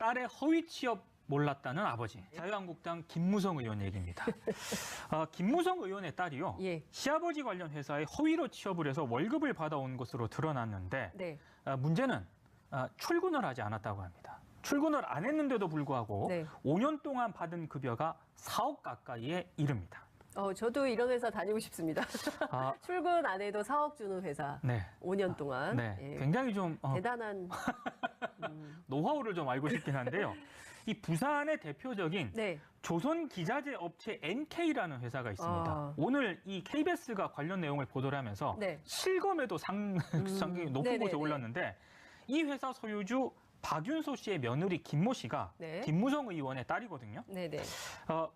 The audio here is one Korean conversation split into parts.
딸의 허위 취업 몰랐다는 아버지. 자유한국당 김무성 의원 얘기입니다. 김무성 의원의 딸이요. 예. 시아버지 관련 회사에 허위로 취업을 해서 월급을 받아온 것으로 드러났는데 네. 문제는 출근을 하지 않았다고 합니다. 출근을 안 했는데도 불구하고 네. 5년 동안 받은 급여가 4억 가까이에 이릅니다. 저도 이런 회사 다니고 싶습니다. 출근 안 해도 4억 주는 회사. 네. 5년 동안. 네. 예. 굉장히 좀 대단한 노하우를 좀 알고 싶긴 한데요. 이 부산의 대표적인 네. 조선 기자재 업체 NK라는 회사가 있습니다. 오늘 이 KBS가 관련 내용을 보도를 하면서 네. 실검에도 상당히 높은 네네네. 곳에 올랐는데 이 회사 소유주 박윤소 씨의 며느리 김모 씨가 네. 김무성 의원의 딸이거든요. 네네.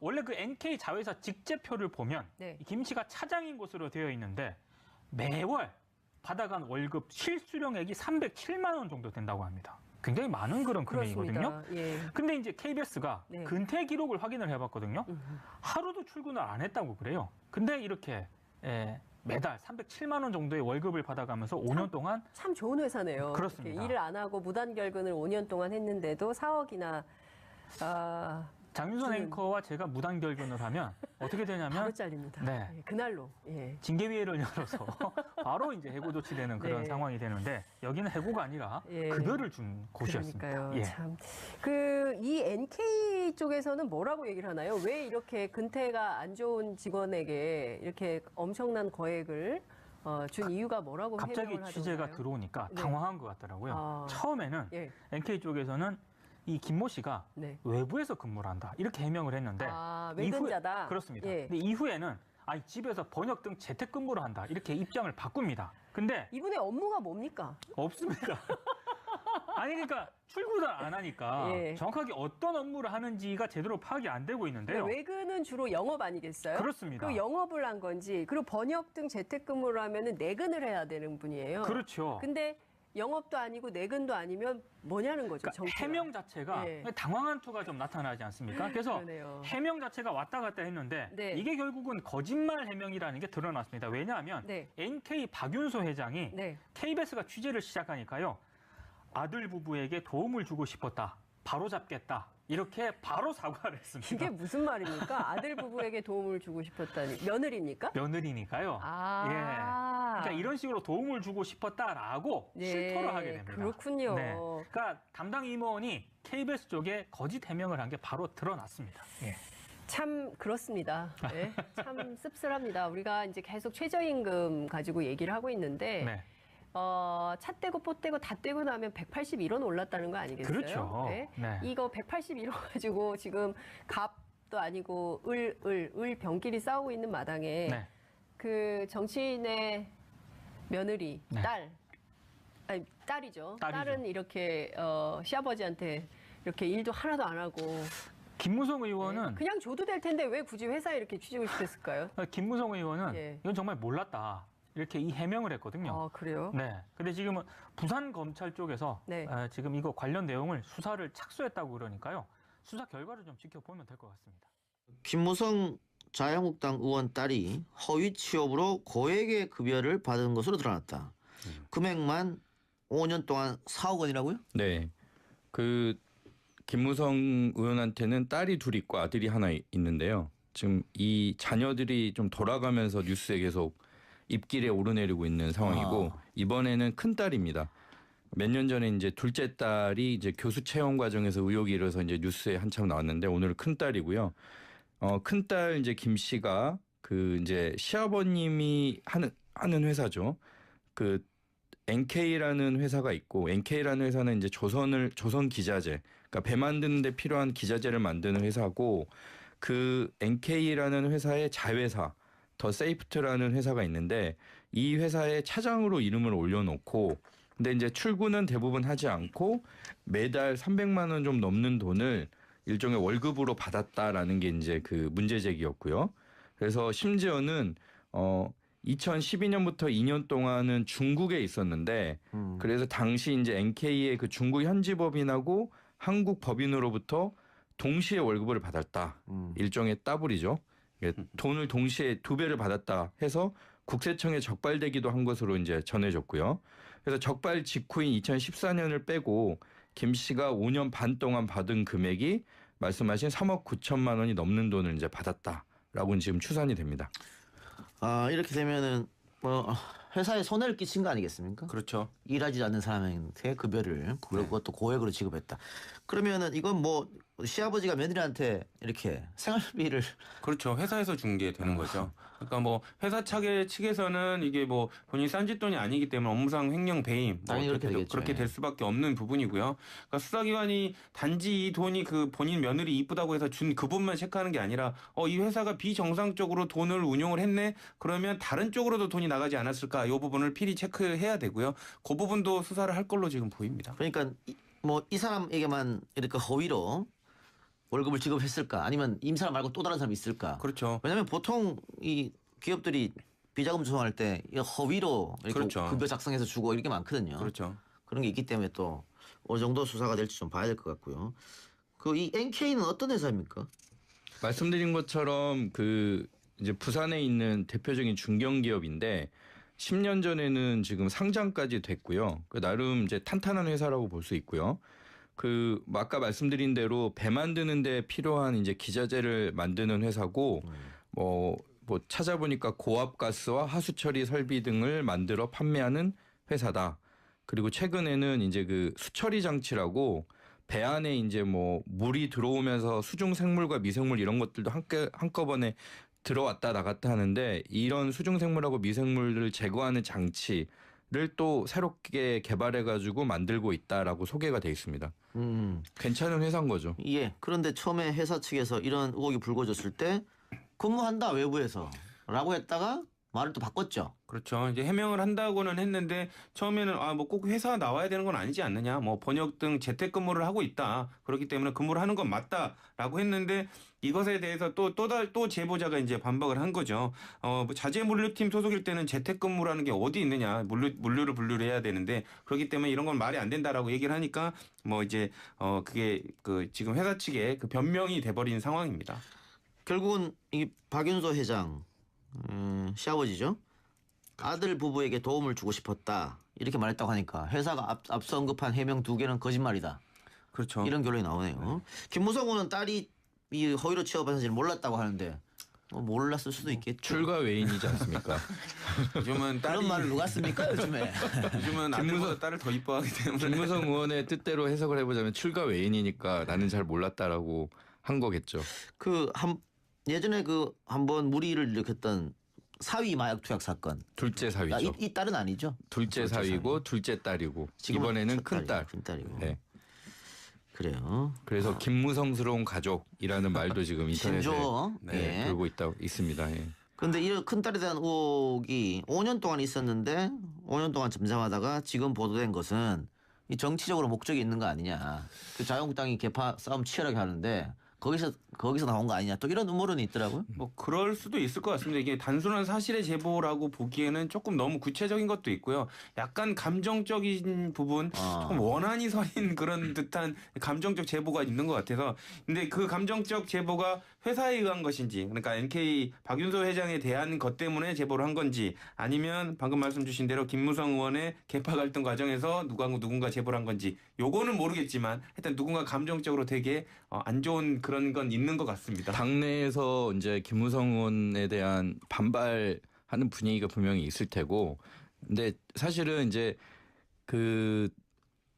원래 그 NK 자회사 직제표를 보면 네. 김 씨가 차장인 것으로 되어 있는데 매월 받아간 월급 실수령액이 307만 원 정도 된다고 합니다. 굉장히 많은 그런 금액이거든요. 예. 근데 이제 KBS가 네. 근태 기록을 확인을 해봤거든요. 하루도 출근을 안 했다고 그래요. 근데 이렇게 매달 307만 원 정도의 월급을 받아가면서 5년 동안 참 좋은 회사네요. 그렇습니다. 이렇게 일을 안 하고 무단결근을 5년 동안 했는데도 4억이나 장윤선 앵커와 제가 무단결근을 하면 어떻게 되냐면 바로 잘립니다. 네. 예, 그날로. 예. 징계위회를 열어서 바로 이제 해고 조치되는 그런 네. 상황이 되는데 여기는 해고가 아니라 예. 급여를 준 곳이었습니다. 그러니까요. 예. 참. 이 NK 쪽에서는 뭐라고 얘기를 하나요? 왜 이렇게 근태가 안 좋은 직원에게 이렇게 엄청난 거액을 준 이유가 뭐라고 갑자기 해명을 취재가 하던가요? 들어오니까 네. 당황한 것 같더라고요. 처음에는 예. NK 쪽에서는 이 김모 씨가 네. 외부에서 근무를 한다 이렇게 해명을 했는데 외근자다. 그렇습니다. 예. 근데 이후에는 집에서 번역 등 재택근무를 한다 이렇게 입장을 바꿉니다. 근데 이분의 업무가 뭡니까? 없습니다. 아니 그러니까 출근을 안 하니까 예. 정확하게 어떤 업무를 하는지가 제대로 파악이 안 되고 있는데요. 외근은 주로 영업 아니겠어요? 그렇습니다. 그 영업을 한 건지 그리고 번역 등 재택근무를 하면은 내근을 해야 되는 분이에요. 그렇죠. 근데 영업도 아니고 내근도 아니면 뭐냐는 거죠. 그러니까 해명 자체가 예. 당황한 투가 좀 나타나지 않습니까? 그래서 그러네요. 해명 자체가 왔다 갔다 했는데 네. 이게 결국은 거짓말 해명이라는 게 드러났습니다. 왜냐하면 네. NK 박윤소 회장이 네. KBS가 취재를 시작하니까요. 아들 부부에게 도움을 주고 싶었다. 바로 잡겠다. 이렇게 바로 사과를 했습니다. 이게 무슨 말입니까? 아들 부부에게 도움을 주고 싶었다니. 며느리입니까? 며느리니까요. 예. 그러니까 이런 식으로 도움을 주고 싶었다라고 네, 실토를 하게 됩니다. 그렇군요. 네. 그러니까 담당 임원이 KBS 쪽에 거짓 해명을 한 게 바로 드러났습니다. 예. 참 그렇습니다. 네, 참 씁쓸합니다. 우리가 이제 계속 최저임금 가지고 얘기를 하고 있는데 네. 차 떼고 포 떼고 다 떼고 나면 181원 올랐다는 거 아니겠어요? 그렇죠. 네. 네. 이거 181원 가지고 지금 갑도 아니고 을 병끼리 싸우고 있는 마당에 네. 그 정치인의 며느리, 네. 딸이죠. 딸이죠. 딸은 이렇게 시아버지한테 이렇게 일도 하나도 안 하고 김무성 의원은 그냥 줘도 될 텐데 왜 굳이 회사에 이렇게 취직을 시켰을까요? 김무성 의원은 예. 이건 정말 몰랐다. 이렇게 이 해명을 했거든요. 그래요? 네. 근데 지금은 부산 검찰 쪽에서 네. 지금 이거 관련 내용을 수사를 착수했다고 그러니까요. 수사 결과를 좀 지켜보면 될 것 같습니다. 김무성 자유한국당 의원 딸이 허위 취업으로 고액의 급여를 받은 것으로 드러났다. 금액만 5년 동안 4억 원이라고요? 네. 김무성 의원한테는 딸이 둘 있고 아들이 하나 있는데요. 지금 이 자녀들이 좀 돌아가면서 뉴스에 계속 입길에 오르내리고 있는 상황이고 이번에는 큰 딸입니다. 몇 년 전에 이제 둘째 딸이 이제 교수 채용 과정에서 의혹이 일어서 이제 뉴스에 한참 나왔는데 오늘은 큰 딸이고요. 큰 딸 이제 김 씨가 이제 시아버님이 하는 회사죠. NK라는 회사가 있고 NK라는 회사는 이제 조선 기자재, 그러니까 배 만드는 데 필요한 기자재를 만드는 회사고 그 NK라는 회사의 자회사 더 세이프트라는 회사가 있는데 이 회사의 차장으로 이름을 올려놓고 근데 이제 출근은 대부분 하지 않고 매달 300만 원 좀 넘는 돈을 일종의 월급으로 받았다라는 게 이제 그 문제 제기였고요. 그래서 심지어는 2012년부터 2년 동안은 중국에 있었는데 그래서 당시 이제 NK의 그 중국 현지 법인하고 한국 법인으로부터 동시에 월급을 받았다. 일종의 따블이죠. 돈을 동시에 2배를 받았다 해서 국세청에 적발되기도 한 것으로 이제 전해졌고요. 그래서 적발 직후인 2014년을 빼고 김 씨가 5년 반 동안 받은 금액이 말씀하신 3억 9천만 원이 넘는 돈을 이제 받았다라고는 지금 추산이 됩니다. 아 이렇게 되면은 뭐 회사에 손해를 끼친 거 아니겠습니까? 그렇죠. 일하지 않는 사람한테 급여를 그것도 고액으로 지급했다. 그러면은 이건 뭐 시아버지가 며느리한테 이렇게 생활비를 그렇죠. 회사에서 준 게 되는 거죠. 그러니까 뭐 회사 측에서는 이게 뭐 본인 딴짓돈이 아니기 때문에 업무상 횡령 배임 뭐 당연히 그렇게 되겠죠. 그렇게 예. 될 수밖에 없는 부분이고요. 그러니까 수사기관이 단지 이 돈이 그 본인 며느리 이쁘다고 해서 준 그분만 체크하는 게 아니라 이 회사가 비정상적으로 돈을 운용을 했네. 그러면 다른 쪽으로도 돈이 나가지 않았을까? 이 부분을 필히 체크해야 되고요. 그 부분도 수사를 할 걸로 지금 보입니다. 그러니까 뭐 이 사람에게만 이렇게 허위로 월급을 지급했을까? 아니면 이 사람 말고 또 다른 사람이 있을까? 그렇죠. 왜냐하면 보통 이 기업들이 비자금 조성할 때 이 허위로 이렇게 그렇죠. 급여 작성해서 주고 이렇게 많거든요. 그렇죠. 그런 게 있기 때문에 또 어느 정도 수사가 될지 좀 봐야 될 것 같고요. 그 이 NK는 어떤 회사입니까? 말씀드린 것처럼 그 이제 부산에 있는 대표적인 중견기업인데 10년 전에는 지금 상장까지 됐고요. 그 나름 이제 탄탄한 회사라고 볼 수 있고요. 그 아까 말씀드린 대로 배 만드는 데 필요한 이제 기자재를 만드는 회사고 뭐 찾아보니까 고압 가스와 하수 처리 설비 등을 만들어 판매하는 회사다. 그리고 최근에는 이제 그 수처리 장치라고 배 안에 이제 뭐 물이 들어오면서 수중 생물과 미생물 이런 것들도 한꺼번에 들어왔다 나갔다 하는데 이런 수중 생물하고 미생물을 제거하는 장치를 또 새롭게 개발해 가지고 만들고 있다라고 소개가 돼 있습니다. 괜찮은 회사인 거죠. 예. 그런데 처음에 회사 측에서 이런 의혹이 불거졌을 때 근무한다 외부에서라고 했다가 말을 또 바꿨죠. 그렇죠. 이제 해명을 한다고는 했는데 처음에는 뭐 꼭 회사 나와야 되는 건 아니지 않느냐. 뭐 번역 등 재택근무를 하고 있다. 그렇기 때문에 근무를 하는 건 맞다라고 했는데 이것에 대해서 또 제보자가 이제 반박을 한 거죠. 뭐 자재 물류팀 소속일 때는 재택근무라는 게 어디 있느냐. 물류를 분류를 해야 되는데 그렇기 때문에 이런 건 말이 안 된다라고 얘기를 하니까 뭐 이제 그게 그 지금 회사 측의 그 변명이 돼버린 상황입니다. 결국은 이 박윤서 회장 시아버지죠. 아들 부부에게 도움을 주고 싶었다 이렇게 말했다고 하니까 회사가 앞서 언급한 해명 2개는 거짓말이다. 그렇죠. 이런 결론이 나오네요. 김무성 의원은 딸이 이 허위로 취업한 사실을 몰랐다고 하는데 뭐 몰랐을 수도 있겠죠. 출가 외인이지 않습니까? 요즘은 딸이 그런 말을 누가 씁니까 요즘에? 요즘은 아들보다 딸을 더 이뻐하기 때문에 김무성 의원의 뜻대로 해석을 해보자면 출가 외인이니까 나는 잘 몰랐다라고 한 거겠죠. 예전에 그 한번 무리를 일으켰던 사위 마약 투약 사건. 둘째 사위죠. 이 딸은 아니죠. 둘째 사위고 둘째 딸이고 이번에는 큰 딸. 큰 딸이고. 네. 그래요. 그래서 김무성스러운 가족이라는 말도 지금 인터넷에 신조. 네, 예. 돌고 있습니다. 예. 그런데 이 큰 딸에 대한 의혹이 5년 동안 있었는데 5년 동안 잠잠하다가 지금 보도된 것은 이 정치적으로 목적이 있는 거 아니냐. 그 자유한국당이 개파 싸움 치열하게 하는데 거기서 나온 거 아니냐. 또 이런 음모론이 있더라고요. 뭐 그럴 수도 있을 것 같습니다. 이게 단순한 사실의 제보라고 보기에는 조금 너무 구체적인 것도 있고요. 약간 감정적인 부분, 조금 원한이 서린 그런 듯한 감정적 제보가 있는 것 같아서. 근데 그 감정적 제보가 회사에 의한 것인지, 그러니까 NK 박윤서 회장에 대한 것 때문에 제보를 한 건지, 아니면 방금 말씀 주신 대로 김무성 의원의 개파 갈등 과정에서 누군가 제보를 한 건지, 요거는 모르겠지만, 하여튼 누군가 감정적으로 되게 안 좋은 그런 건 있는 것 같습니다. 당내에서 이제 김무성 의원에 대한 반발하는 분위기가 분명히 있을 테고, 근데 사실은 이제 그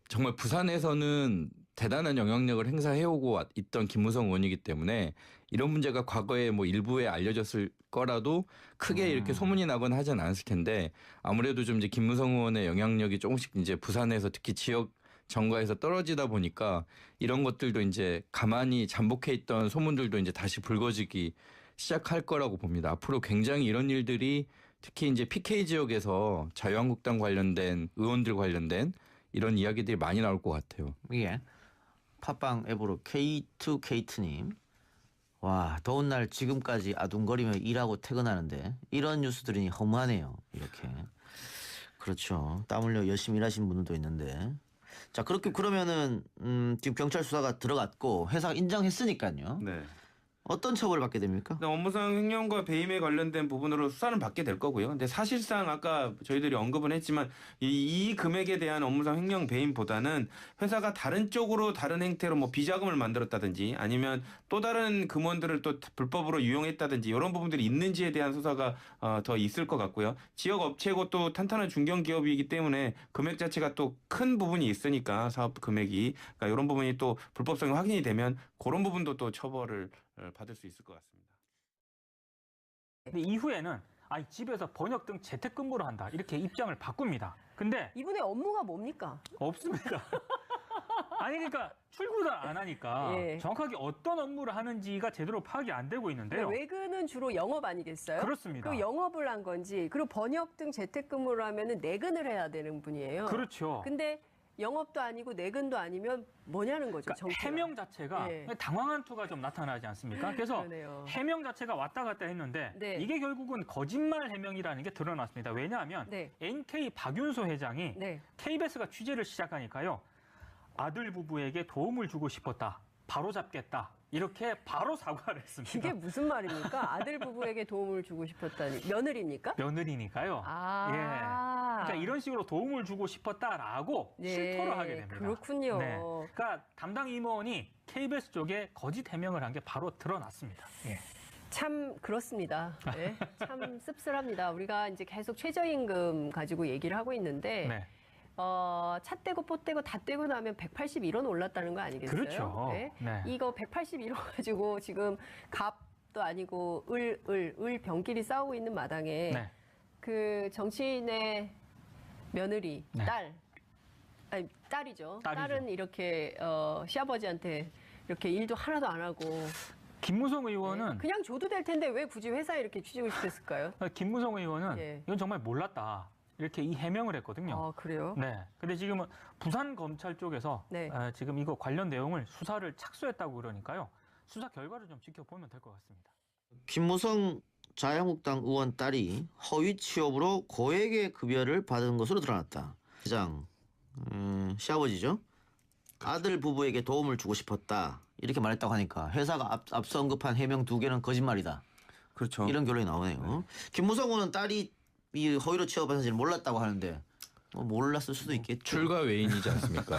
정말 부산에서는 대단한 영향력을 행사해오고 있던 김무성 의원이기 때문에 이런 문제가 과거에 뭐 일부에 알려졌을 거라도 크게 이렇게 소문이 나거나 하진 않았을 텐데 아무래도 좀 이제 김무성 의원의 영향력이 조금씩 이제 부산에서 특히 지역 정가에서 떨어지다 보니까 이런 것들도 이제 가만히 잠복해 있던 소문들도 이제 다시 불거지기 시작할 거라고 봅니다. 앞으로 굉장히 이런 일들이 특히 이제 PK 지역에서 자유한국당 관련된 의원들 관련된 이런 이야기들이 많이 나올 것 같아요. 예. 팟빵 앱으로 K2K2님. 와, 더운 날 지금까지 아둥거리며 일하고 퇴근하는데 이런 뉴스들이 허무하네요. 이렇게. 그렇죠. 땀 흘려 열심히 일하시는 분들도 있는데. 자, 그러면은 지금 경찰 수사가 들어갔고 회사가 인정했으니까요. 네. 어떤 처벌을 받게 됩니까? 업무상 횡령과 배임에 관련된 부분으로 수사는 받게 될 거고요. 근데 사실상 아까 저희들이 언급은 했지만 이 금액에 대한 업무상 횡령 배임보다는 회사가 다른 쪽으로 다른 행태로 뭐 비자금을 만들었다든지 아니면 또 다른 금원들을 또 불법으로 유용했다든지 이런 부분들이 있는지에 대한 수사가 더 있을 것 같고요. 지역 업체고 또 탄탄한 중견 기업이기 때문에 금액 자체가 또 큰 부분이 있으니까 사업 금액이 그러니까 이런 부분이 또 불법성이 확인이 되면 그런 부분도 또 처벌을 받을 수 있을 것 같습니다. 근데 이후에는 아니 집에서 번역 등 재택근무를 한다 이렇게 입장을 바꿉니다. 근데 이분의 업무가 뭡니까? 없습니다. 아니 그러니까 출근을 안 하니까 예. 정확하게 어떤 업무를 하는지가 제대로 파악이 안 되고 있는데요. 외근은 주로 영업 아니겠어요? 그렇습니다. 그 영업을 한 건지 그리고 번역 등 재택근무를 하면은 내근을 해야 되는 분이에요. 그렇죠. 근데 영업도 아니고 내근도 아니면 뭐냐는 거죠. 그러니까 정체가. 해명 자체가 예. 당황한 투가 좀 나타나지 않습니까? 그래서 그러네요. 해명 자체가 왔다 갔다 했는데 네. 이게 결국은 거짓말 해명이라는 게 드러났습니다. 왜냐하면 네. NK 박윤소 회장이 네. KBS가 취재를 시작하니까요. 아들 부부에게 도움을 주고 싶었다. 바로 잡겠다. 이렇게 바로 사과를 했습니다. 이게 무슨 말입니까? 아들 부부에게 도움을 주고 싶었다니. 며느리입니까? 며느리니까요. 아. 그러니까 이런 식으로 도움을 주고 싶었다라고 네, 실토를 하게 됩니다. 그렇군요. 네. 그러니까 담당 임원이 KBS 쪽에 거짓 해명을 한 게 바로 드러났습니다. 예. 참 그렇습니다. 네, 참 씁쓸합니다. 우리가 이제 계속 최저임금 가지고 얘기를 하고 있는데 네. 차 떼고 포 떼고 다 떼고 나면 181원 올랐다는 거 아니겠어요? 그렇죠. 네. 네. 이거 181원 가지고 지금 갑도 아니고 을 병끼리 싸우고 있는 마당에 네. 그 정치인의 며느리 네. 아니 딸이죠. 딸이죠. 딸은 이렇게 시아버지한테 이렇게 일도 하나도 안 하고 김무성 의원은 그냥 줘도 될 텐데 왜 굳이 회사에 이렇게 취직을 시켰을까요? 김무성 의원은 예. 이건 정말 몰랐다. 이렇게 이 해명을 했거든요. 아 그래요? 네. 근데 지금은 부산 검찰 쪽에서 네. 지금 이거 관련 내용을 수사를 착수했다고 그러니까요. 수사 결과를 좀 지켜보면 될 것 같습니다. 김무성 자유한국당 의원 딸이 허위 취업으로 고액의 급여를 받은 것으로 드러났다. 회장 시아버지죠. 아들 부부에게 도움을 주고 싶었다. 이렇게 말했다고 하니까 회사가 앞서 언급한 해명 2개는 거짓말이다. 그렇죠. 이런 결론이 나오네요. 김무성 의원은 딸이 이 허위로 취업한 사실을 몰랐다고 하는데 뭐 몰랐을 수도 있겠죠. 출가 외인이지 않습니까?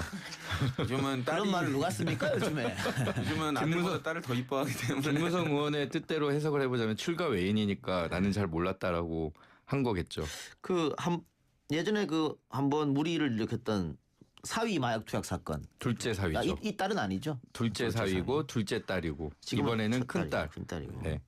요즘은 딸이 그런 말을 누가 씁니까 요즘에? 요즘은 아들보다 딸을 더 이뻐하기 때문에 김무성 의원의 뜻대로 해석을 해보자면 출가 외인이니까 나는 잘 몰랐다라고 한 거겠죠. 예전에 한번 무리를 일으켰던 사위 마약 투약 사건. 둘째 사위죠. 이 딸은 아니죠? 둘째 사위고 둘째 딸이고 이번에는 큰 딸. 큰 딸이고. 네.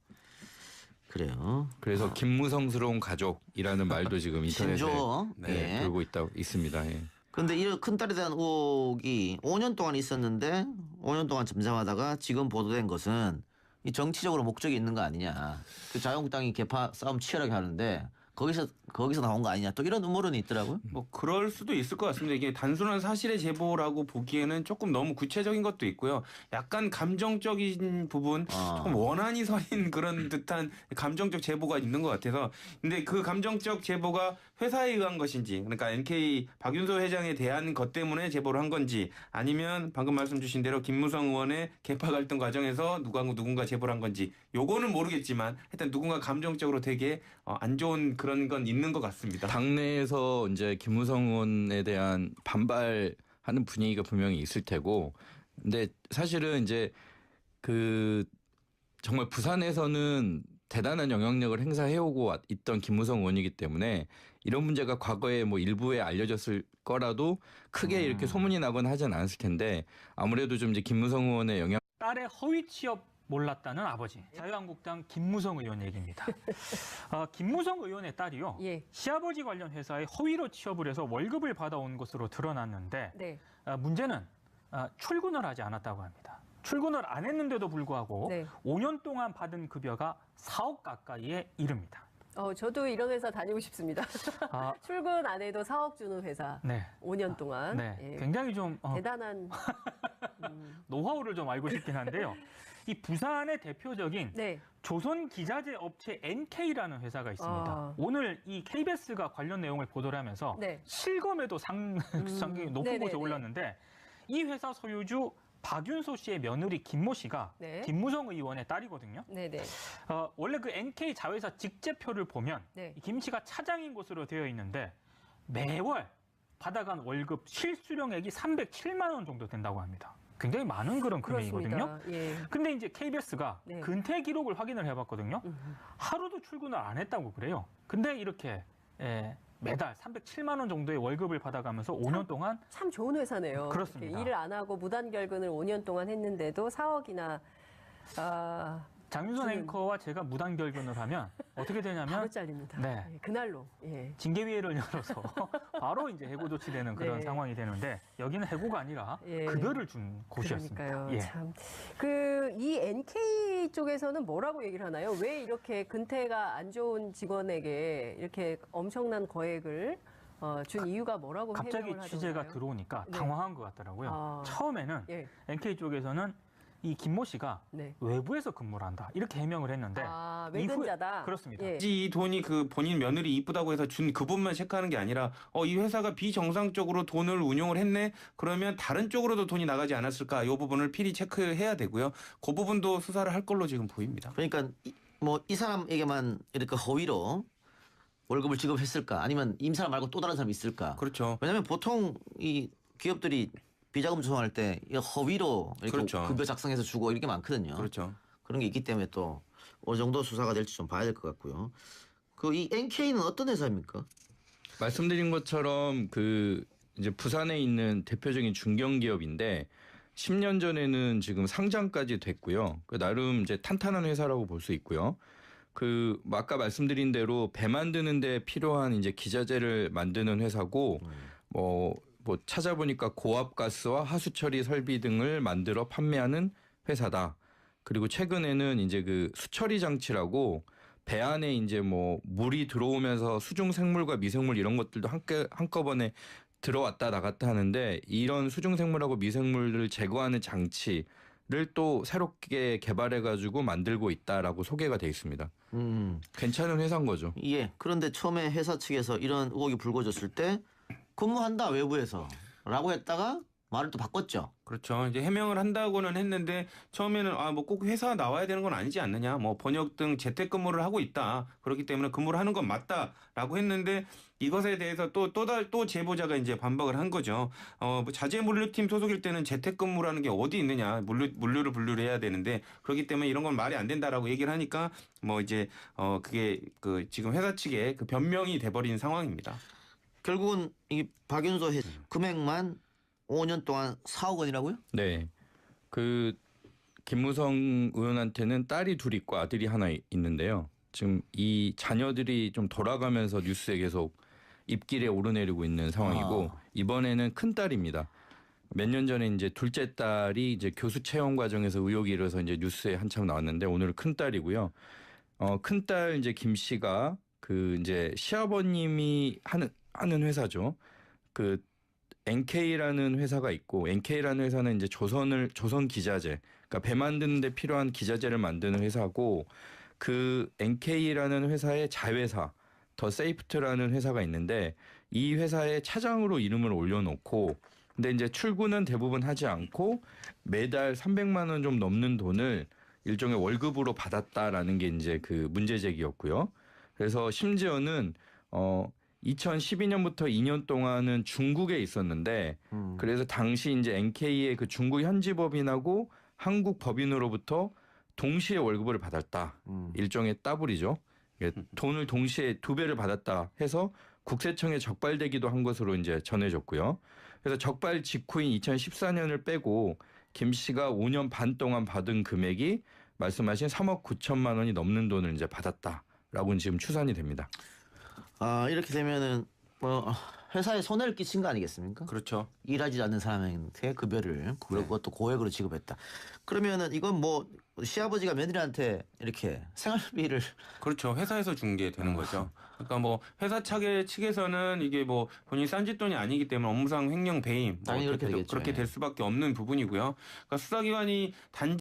그래요. 그래서 김무성스러운 가족이라는 말도 지금 인터넷에 신조. 네, 예. 돌고 있습니다. 예. 근데 이 큰 딸에 대한 의혹이 5년 동안 있었는데 5년 동안 잠잠하다가 지금 보도된 것은 이 정치적으로 목적이 있는 거 아니냐. 그 자유한국당이 개파 싸움 치열하게 하는데 거기서 나온 거 아니냐. 또 이런 음모론이 있더라고요. 뭐 그럴 수도 있을 것 같습니다. 이게 단순한 사실의 제보라고 보기에는 조금 너무 구체적인 것도 있고요. 약간 감정적인 부분, 조금 원한이 서린 그런 듯한 감정적 제보가 있는 것 같아서. 근데 그 감정적 제보가 회사에 의한 것인지, 그러니까 NK 박윤소 회장에 대한 것 때문에 제보를 한 건지, 아니면 방금 말씀 주신 대로 김무성 의원의 개파 갈등 과정에서 누군가 제보를 한 건지, 요거는 모르겠지만 하여튼 누군가 감정적으로 되게 안 좋은 그런 건 있는 것 같습니다. 당내에서 이제 김무성 의원에 대한 반발하는 분위기가 분명히 있을 테고, 근데 사실은 이제 그 정말 부산에서는 대단한 영향력을 행사해오고 있던 김무성 의원이기 때문에 이런 문제가 과거에 뭐 일부에 알려졌을 거라도 크게 이렇게 소문이 나거나 하진 않았을 텐데 아무래도 좀 이제 김무성 의원의 영향. 딸의 허위 취업 몰랐다는 아버지. 자유한국당 김무성 의원 얘기입니다. 김무성 의원의 딸이요. 예. 시아버지 관련 회사에 허위로 취업을 해서 월급을 받아온 것으로 드러났는데 네. 문제는 출근을 하지 않았다고 합니다. 출근을 안 했는데도 불구하고 네. 5년 동안 받은 급여가 4억 가까이에 이릅니다. 저도 이런 회사 다니고 싶습니다. 아, 출근 안 해도 4억 주는 회사 네. 5년 동안. 네. 예. 굉장히 좀 대단한. 노하우를 좀 알고 싶긴 한데요. 이 부산의 대표적인 네. 조선 기자재 업체 NK라는 회사가 있습니다. 아. 오늘 이 KBS가 관련 내용을 보도를 하면서 네. 실검에도 상당히 높은 네네네. 곳에 올랐는데 이 회사 소유주 박윤소 씨의 며느리 김모 씨가 네. 김무성 의원의 딸이거든요. 네네. 원래 그 NK 자회사 직제표를 보면 네. 김 씨가 차장인 것으로 되어 있는데 매월 받아간 월급 실수령액이 307만 원 정도 된다고 합니다. 굉장히 많은 그런 금액이거든요. 그렇습니다. 예. 근데 이제 KBS가 네. 근태 기록을 확인을 해봤거든요. 하루도 출근을 안 했다고 그래요. 근데 이렇게 매달 307만 원 정도의 월급을 받아가면서 5년 동안 참 좋은 회사네요. 그렇습니다. 이렇게 일을 안 하고 무단결근을 5년 동안 했는데도 4억이나 장윤선 저는- 앵커와 제가 무단 결근을 하면 어떻게 바로 되냐면 잘립니다. 네. 예, 그날로. 예. 징계위회를 열어서 바로 이제 해고 조치되는 그런 네. 상황이 되는데 여기는 해고가 아니라 예. 급여를 준 곳이었습니다. 그러니까요. 예. 참. 이 NK 쪽에서는 뭐라고 얘기를 하나요? 왜 이렇게 근태가 안 좋은 직원에게 이렇게 엄청난 거액을 준 이유가 뭐라고 갑자기 해명을 취재가 하던가요? 들어오니까 네. 당황한 것 같더라고요. 아. 처음에는 예. NK 쪽에서는 이 김모 씨가 네. 외부에서 근무를 한다 이렇게 해명을 했는데 외근자다. 그렇습니다. 예. 이 돈이 그 본인 며느리 이쁘다고 해서 준 그분만 체크하는 게 아니라 이 회사가 비정상적으로 돈을 운용을 했네. 그러면 다른 쪽으로도 돈이 나가지 않았을까? 이 부분을 필히 체크해야 되고요. 그 부분도 수사를 할 걸로 지금 보입니다. 그러니까 이 사람에게만 이렇게 허위로 월급을 지급했을까? 아니면 이 사람 말고 또 다른 사람이 있을까? 그렇죠. 왜냐하면 보통 이 기업들이 비자금 조성할 때 허위로 이렇게 그렇죠. 급여 작성해서 주고 이렇게 많거든요. 그렇죠. 그런 게 있기 때문에 또 어느 정도 수사가 될지 좀 봐야 될 것 같고요. 이 NK는 어떤 회사입니까? 말씀드린 것처럼 그 이제 부산에 있는 대표적인 중견기업인데 10년 전에는 지금 상장까지 됐고요. 나름 이제 탄탄한 회사라고 볼 수 있고요. 아까 말씀드린 대로 배 만드는 데 필요한 이제 기자재를 만드는 회사고 뭐 찾아보니까 고압가스와 하수처리 설비 등을 만들어 판매하는 회사다. 그리고 최근에는 이제 그 수처리 장치라고 배 안에 이제 뭐 물이 들어오면서 수중 생물과 미생물 이런 것들도 한꺼번에 들어왔다 나갔다 하는데 이런 수중 생물하고 미생물을 제거하는 장치를 또 새롭게 개발해 가지고 만들고 있다라고 소개가 돼 있습니다. 괜찮은 회사인 거죠. 예. 그런데 처음에 회사 측에서 이런 의혹이 불거졌을 때 근무한다 외부에서라고 했다가 말을 또 바꿨죠. 그렇죠. 이제 해명을 한다고는 했는데 처음에는 뭐 꼭 회사 나와야 되는 건 아니지 않느냐. 뭐 번역 등 재택근무를 하고 있다. 그렇기 때문에 근무를 하는 건 맞다라고 했는데 이것에 대해서 또 제보자가 이제 반박을 한 거죠. 뭐 자재물류팀 소속일 때는 재택근무라는 게 어디 있느냐. 물류를 분류를 해야 되는데 그렇기 때문에 이런 건 말이 안 된다라고 얘기를 하니까 뭐 이제 그게 그 지금 회사 측의 그 변명이 돼버린 상황입니다. 결국은 이 박윤소 금액만 5년 동안 4억 원이라고요? 네. 김무성 의원한테는 딸이 둘 있고 아들이 하나 있는데요. 지금 이 자녀들이 좀 돌아가면서 뉴스에 계속 입길에 오르내리고 있는 상황이고 이번에는 큰 딸입니다. 몇 년 전에 이제 둘째 딸이 이제 교수 채용 과정에서 의혹이 일어서 이제 뉴스에 한참 나왔는데 오늘은 큰 딸이고요. 큰 딸 이제 김 씨가 이제 시아버님이 하는 회사죠. NK라는 회사가 있고 NK라는 회사는 이제 조선 기자재, 그러니까 배 만드는 데 필요한 기자재를 만드는 회사고 NK라는 회사의 자회사 더 세이프트라는 회사가 있는데 이 회사의 차장으로 이름을 올려놓고 근데 이제 출근은 대부분 하지 않고 매달 300만 원 좀 넘는 돈을 일종의 월급으로 받았다라는 게 이제 문제 제기였고요. 그래서 심지어는 2012년부터 2년 동안은 중국에 있었는데 그래서 당시 이제 NK의 중국 현지 법인하고 한국 법인으로부터 동시에 월급을 받았다. 일종의 따블이죠. 돈을 동시에 2배를 받았다 해서 국세청에 적발되기도 한 것으로 이제 전해졌고요. 그래서 적발 직후인 2014년을 빼고 김 씨가 5년 반 동안 받은 금액이 말씀하신 3억 9천만 원이 넘는 돈을 이제 받았다라고 지금 추산이 됩니다. 이렇게 되면은 회사에 손해를 끼친 거 아니겠습니까? 그렇죠. 일하지 않는 사람한테 급여를 그것도 고액으로 지급했다. 그러면은 이건 시아버지가 며느리한테 이렇게 생활비를 그렇죠. 회사에서 준 게 되는 거죠. 그러니까 뭐 회사 측에서는 이게 뭐 본인이 싼짓돈이 아니기 때문에 업무상 횡령 배임 당연히 그렇게 되겠죠. 그렇게 될 수밖에 없는 부분이고요. 그러니까 수사기관이 단지